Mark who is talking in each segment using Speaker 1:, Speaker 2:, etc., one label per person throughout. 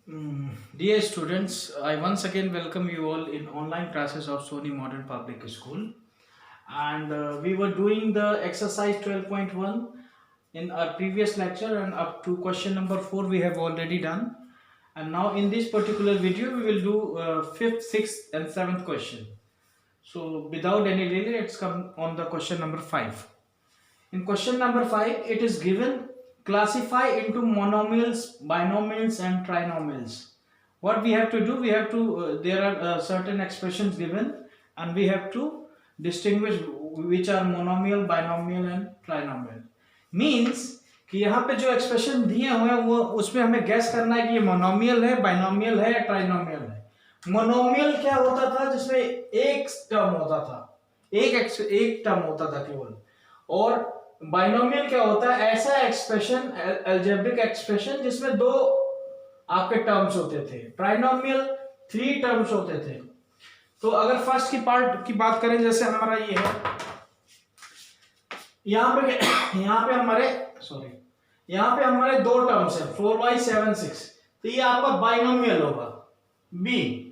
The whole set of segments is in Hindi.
Speaker 1: Dear students, I once again welcome you all in online classes of Sony Modern Public School. And we were doing the exercise 12.1 in our previous lecture, and up to question number 4 we have already done. And now in this particular video we will do 5th, 6th and 7th question. So without any delay, let's come on the question number 5. In question number 5, it is given classify into monomials, binomials and trinomials. What we have to do, we have to, there are certain expressions given and we have to distinguish which are monomial, binomial and trinomial. Means कि यहाँ पे जो एक्सप्रेशन दिए हुए हैं वो उसमें हमें गैस करना है कि ये मोनोमियल है, बाइनोमियल है या ट्राइनोमियल है. मोनोमियल क्या होता था जिसमें एक टर्म होता था, एक टर्म होता था केवल. और बाइनोमियल क्या होता है, ऐसा एक्सप्रेशन, अलजेब्रिक एक्सप्रेशन जिसमें दो आपके टर्म्स होते थे. ट्राइनोमियल 3 टर्म्स होते थे. तो अगर फर्स्ट की पार्ट की बात करें, जैसे हमारा ये है, यहाँ पे हमारे दो टर्म्स है 4y 7 6. तो ये आपका बाइनोमियल होगा. बी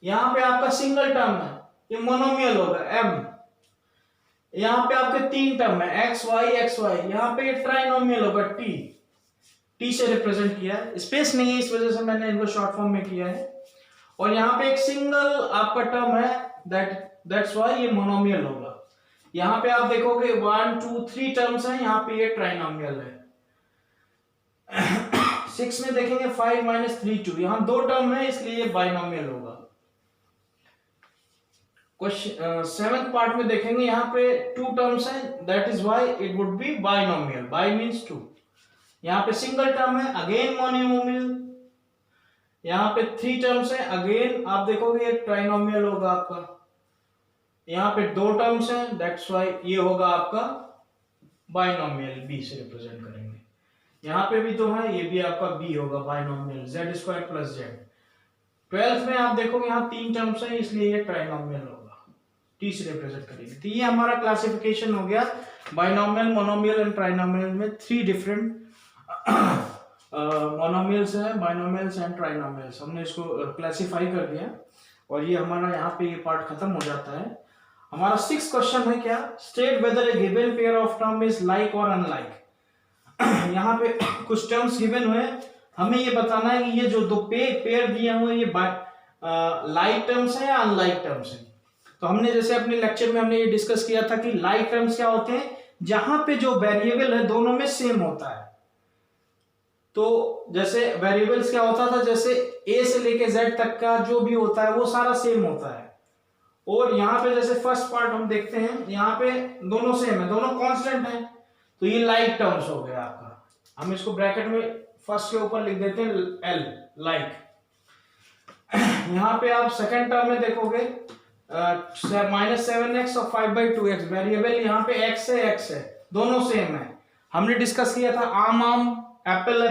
Speaker 1: यहाँ पे आपका सिंगल टर्म है, ये मोनोमियल होगा. m यहाँ पे आपके 3 टर्म है x y, यहाँ पे ये ट्राइनोमियल होगा. t से रिप्रेजेंट किया है, स्पेस नहीं है इस वजह से मैंने इनको शॉर्ट फॉर्म में किया है. और यहाँ पे एक सिंगल आपका टर्म है, दैट्स वाई ये मोनोमियल होगा. यहाँ पे आप देखोगे 1 2 3 टर्म्स हैं, यहाँ पे ये ट्राइनोमियल है. 6 में देखेंगे 5 - 3 2, यहाँ दो टर्म है इसलिए ये बाइनोमियल होगा. क्वेश्चन 7th पार्ट में देखेंगे, यहाँ पे 2 टर्म्स हैं, that is why it would be binomial. By means 2. यहाँ पे सिंगल टर्म है, अगेन मोनोमियल. यहाँ पे 3 टर्म्स हैं, अगेन आप देखोगे ये ट्राइनोमियल होगा आपका. यहाँ पे 2 टर्म्स हैं, दैट्स व्हाई ये होगा आपका बाइनोमियल. बी से रिप्रेजेंट करेंगे. यहाँ पे भी तो है, ये भी आपका बी होगा बाइनोमियल, z² + z. 12th में आप देखोगे यहाँ 3 टर्म्स हैं इसलिए ये ट्राइनोमियल होगा. टी से रिप्रेजेंट करेंगे. तो ये हमारा क्लासिफिकेशन हो गया बाइनोमियल, मोनोमियल एंड ट्राइनोमियल में. 3 डिफरेंट मोनोमियल्स हैं, बाइनोमियल्स एंड ट्राइनोमियल्स. हमने इसको क्लासिफाई कर दिया और ये हमारा यहाँ पे ये पार्ट खत्म हो जाता है. हमारा 6th क्वेश्चन है क्या, state whether A given pair of term is like और अनलाइक. यहाँ पे कुछ टर्म्स गिवन हुए, हमें ये बताना है कि ये जो दो पेयर दिए हुए ये लाइक टर्म्स हैं या अनलाइक टर्म्स हैं. तो हमने जैसे अपने लेक्चर में हमने ये डिस्कस किया था कि लाइक टर्म्स क्या होते हैं, जहां पे जो वेरिएबल है दोनों में सेम होता है. तो जैसे वेरिएबल्स क्या होता था, जैसे a से लेके z तक का जो भी होता है वो सारा सेम होता है. और यहाँ पे जैसे फर्स्ट पार्ट हम देखते हैं, यहाँ पे दोनों सेम है, दोनों कांस्टेंट हैं, तो ये लाइक टर्म्स हो गया आपका. हम इसको ब्रैकेट में फर्स्ट के ऊपर लिख देते हैं l, लाइक. यहाँ पे आप सेकंड टर्म में देखोगे -7x और 5/2x. वेरिएबल यहाँ पे x है, दोनों सेम है. हमने डिस्कस किया था आम, एप्पल,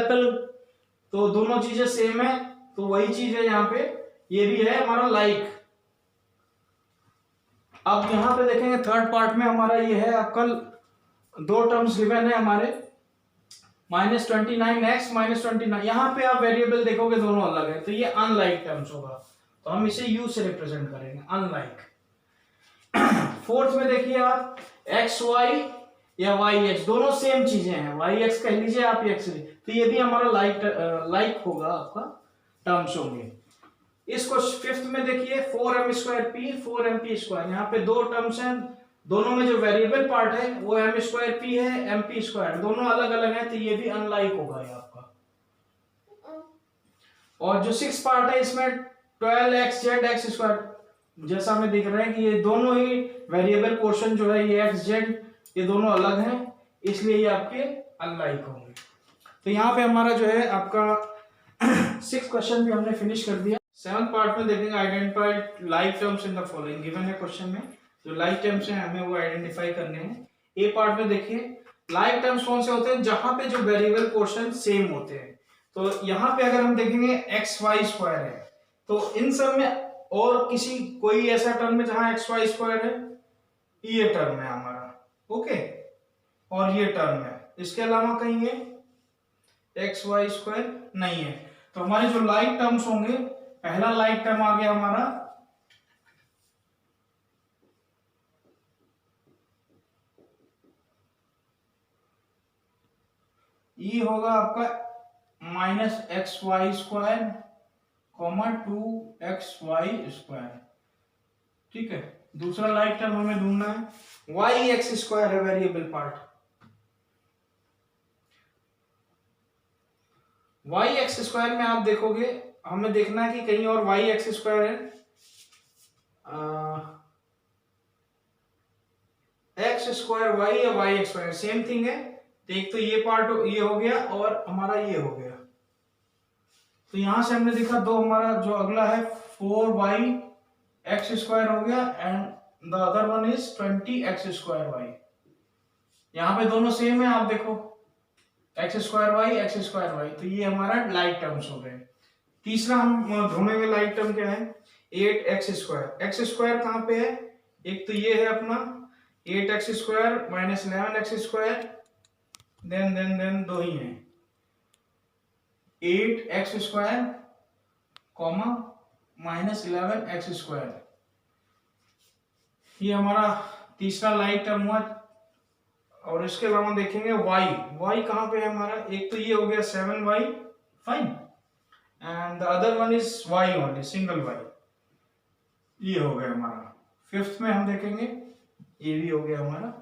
Speaker 1: तो दोनों चीजें सेम है, तो वही चीज है यहाँ पे, ये भी है हमारा लाइक. अब यहाँ पे देखेंगे थर्ड पार्ट में हमारा ये है आपका 2 टर्म्स गिवन है हमारे, -29x -29. यहाँ पे आप वेरिएबल देखोगे दोनों अलग है, तो ये अनलाइक टर्म्स होगा, तो हम इसे u से रिप्रेजेंट करेंगे, अनलाइक. 4th में देखिए आप xy या yx, दोनों सेम चीजें हैं, yx कह लीजिए आप x, तो ये भी हमारा लाइक होगा, आपका टर्म्स होंगे. इसको 5th में देखिए 4m²p 4mp². यहाँ पे 2 टर्म्स हैं, दोनों में जो वेरिएबल पार्ट है वो m²p है, mp², दोनों अलग अलग हैं, तो ये भी अनलाइक होगा ये आपका. और जो 6th पार्ट है इसमें 12xz x², जैसा हमें दिख रहा है कि ये दोनों ही वेरिएबल पोर्शन जो है ये x z ये दोनों अलग हैं, इसलिए ये आपके अनलाइक होंगे. तो यहाँ पे हमारा जो है आपका 6th क्वेश्चन भी हमने फिनिश कर दिया. 7th पार्ट में देखेंगे identify like terms in the following. Given है क्वेश्चन में जो लाइक टर्म्स हैं हमें वो आइडेंटिफाई करने हैं. ए पार्ट में देखिए लाइक टर्म्स कौन से होते हैं, जहां पे जो वेरिएबल पोर्शन सेम होते हैं. तो यहाँ पे अगर हम देखेंगे xy² है, तो इन सब में और कोई ऐसा टर्म है जहां xy² है, ये टर्म है हमारा, ओके, और ये टर्म है. इसके अलावा कहीं ये xy² नहीं है. तो हमारे जो लाइक टर्म्स होंगे, पहला लाइक टर्म आ गया हमारा ई होगा आपका -xy² कॉमा 2xy²। ठीक है, दूसरा लाइक टर्म हमें ढूंढना है, y(x²) है वेरिएबल पार्ट। y(x²) में आप देखोगे, हमें देखना है कि कहीं और y(x²) है, x² y या y(x²) सेम थिंग है। तो एक तो ये पार्ट ये हो गया और हमारा ये हो गया। तो यहां से हमने देखा दो, हमारा जो अगला है 4y(x²) हो गया and the other one is 20x²y। यहाँ पे दोनों सेम है, आप देखो x²y, तो ये हमारा लाइक टर्म्स हो गए। तीसरा हम ढूंढेंगे लाइक टर्म क्या है, 8x²। x² कहाँ पे है, एक तो ये है अपना 8x² माइनस 11x², देन दो ही है 8x² कॉमा माइनस 11x²। ये हमारा तीसरा लाइक टर्म हुआ। और इसके अलावा देखेंगे y कहाँ पे है हमारा, एक तो ये हो गया 7y, fine, and the other one is y only, single y, ये हो गया हमारा। फिफ्थ में हम देखेंगे ये भी हो गया हमारा,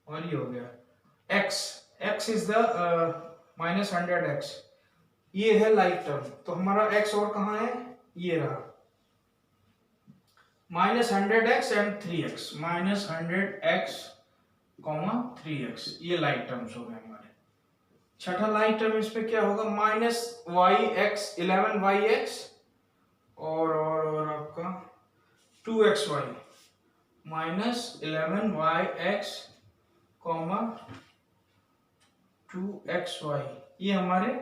Speaker 1: और ये हो गया x इज द -100x, ये है लाइक टर्म। तो हमारा x और कहाँ है, ये रहा -100x and 3x, -100x comma 3x, ये लाइक टर्म्स हो गए हमारे। छठा लाइक टर्म इस पे क्या होगा, -yx 11yx और आपका 2xy, -11yx कॉमा 2xy, ये हमारे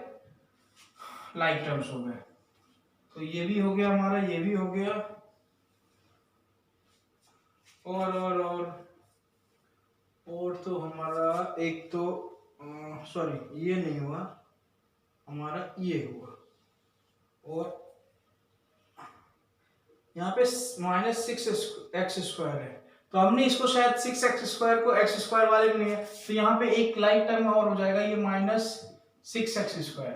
Speaker 1: लाइक टर्म्स हो गए। तो ये भी हो गया हमारा, ये भी हो गया, और तो हमारा एक तो सॉरी ये नहीं हुआ, हमारा ये हुआ, और यहाँ पे -6x² है, तो हमने इसको शायद 6x² को x² वाले में लिया, तो यहाँ पे एक लाइक टर्म और हो जाएगा, ये -6x²,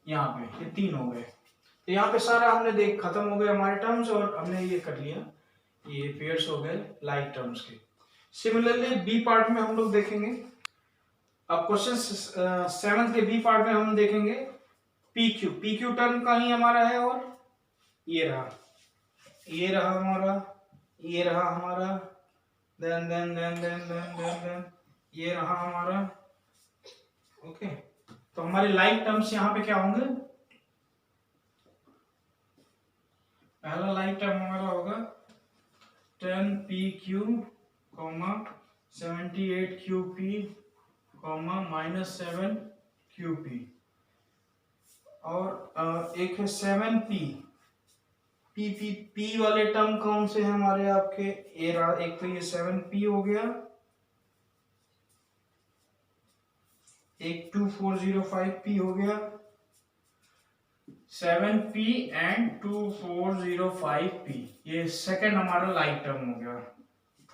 Speaker 1: यहाँ पे ये 3 हो गए। तो यहाँ पे सारा हमने देख खत्म हो गए हमारे टर्म्स, और हमने ये कर लिया, ये पेयर्स हो गए लाइक टर्म्स के। सिमिलरली बी पार्ट में हम लोग देखेंगे, अब क्वेश्चन 7 के बी पार्ट में हम देखेंगे PQ टर्म का ही हमारा है, और ये रहा हमारा, ये रहा हमारा, देन ये रहा हमारा। ओके, तो हमारे लाइक टर्म्स यहाँ पे क्या होंगे, पहला लाइक टर्म हमारा होगा 10PQ, 78QP, -7QP, और एक है 7P। P वाले टर्म कौन से हैं हमारे आपके, एक तो ये 7P हो गया, एक 2405P हो गया, 7P एंड 2405P, ये सेकंड हमारा लाइक टर्म हो गया।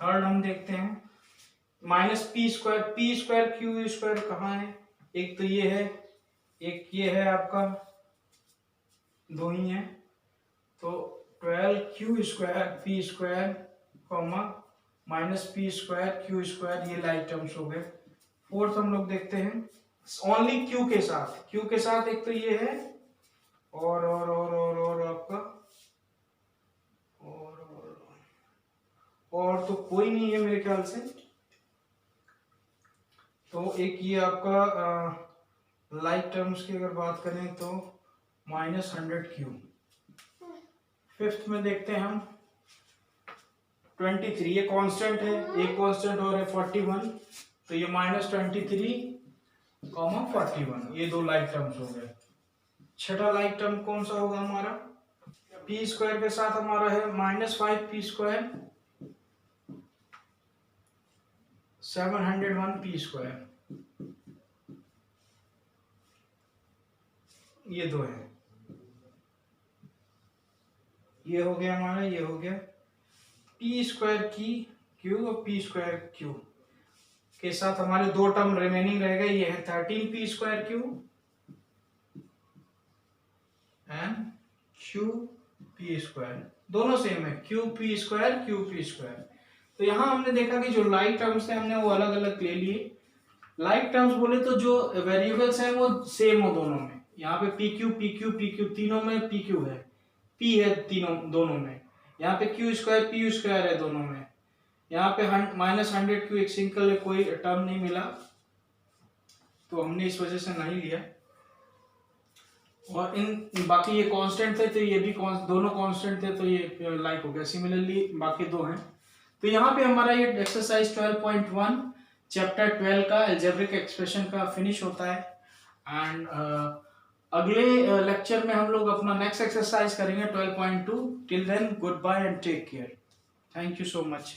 Speaker 1: थर्ड हम देखते हैं -P² Q² कहाँ है, एक तो ये है, एक ये है आपका, दो ही है, तो 12Q² P² -P² Q², ये लाइक टर्म्स हो गए। फोर्थ हम लोग देखते हैं ओनली Q के साथ, एक तो ये है, और आपका और तो कोई नहीं है मेरे ख्याल से। तो एक ये आपका लाइक टर्म्स की अगर बात करें तो -100Q। फिफ्थ में देखते हैं हम 23, ये कांस्टेंट है, एक कांस्टेंट और है 41, तो ये -23, 41, ये दो लाइक टर्म्स हो गए। छठा लाइक टर्म कौन सा होगा हमारा, P² के साथ हमारा है -5P², 701P², ये दो है। ये हो गया हमारा, ये हो गया पी स्क्वायर की क्यू और पी स्क्वायर क्यू के साथ हमारे दो टर्म रिमेनिंग रह गए, ये है 13 P square Q and Q P square, दोनों सेम है, Q P square Q P square. तो यहाँ हमने देखा कि जो लाइक टर्म्स थे हमने वो अलग अलग ले लिए। लाइक टर्म्स बोले तो जो वेरिएबल्स हैं वो सेम हो दोनों में, यहाँ पे पी क्यू तीनों में पी क्यू है, पी है तीनों दोनों में, यहाँ पे क्यू स्क्वायर पी स्क्वायर है दोनों में, यहाँ पे -100 क्यू एक सिंगल है, कोई टर्म नहीं मिला तो हमने इस वजह से नहीं लिया। और इन बाकी ये कांस्टेंट थे तो ये भी दोनों कांस्टेंट थे तो ये लाइक हो गया। सिमिलरली बाकी दो हैं। तो यहाँ पे हमारा ये एक्सरसाइज 12.1 चैप्टर 12 का अलजेब्रिक एक्सप्रेशन का फिनिश होता है। एंड अगले लेक्चर में हम लोग अपना नेक्स्ट एक्सरसाइज करेंगे 12.2। Till then goodbye and take care. Thank you so much.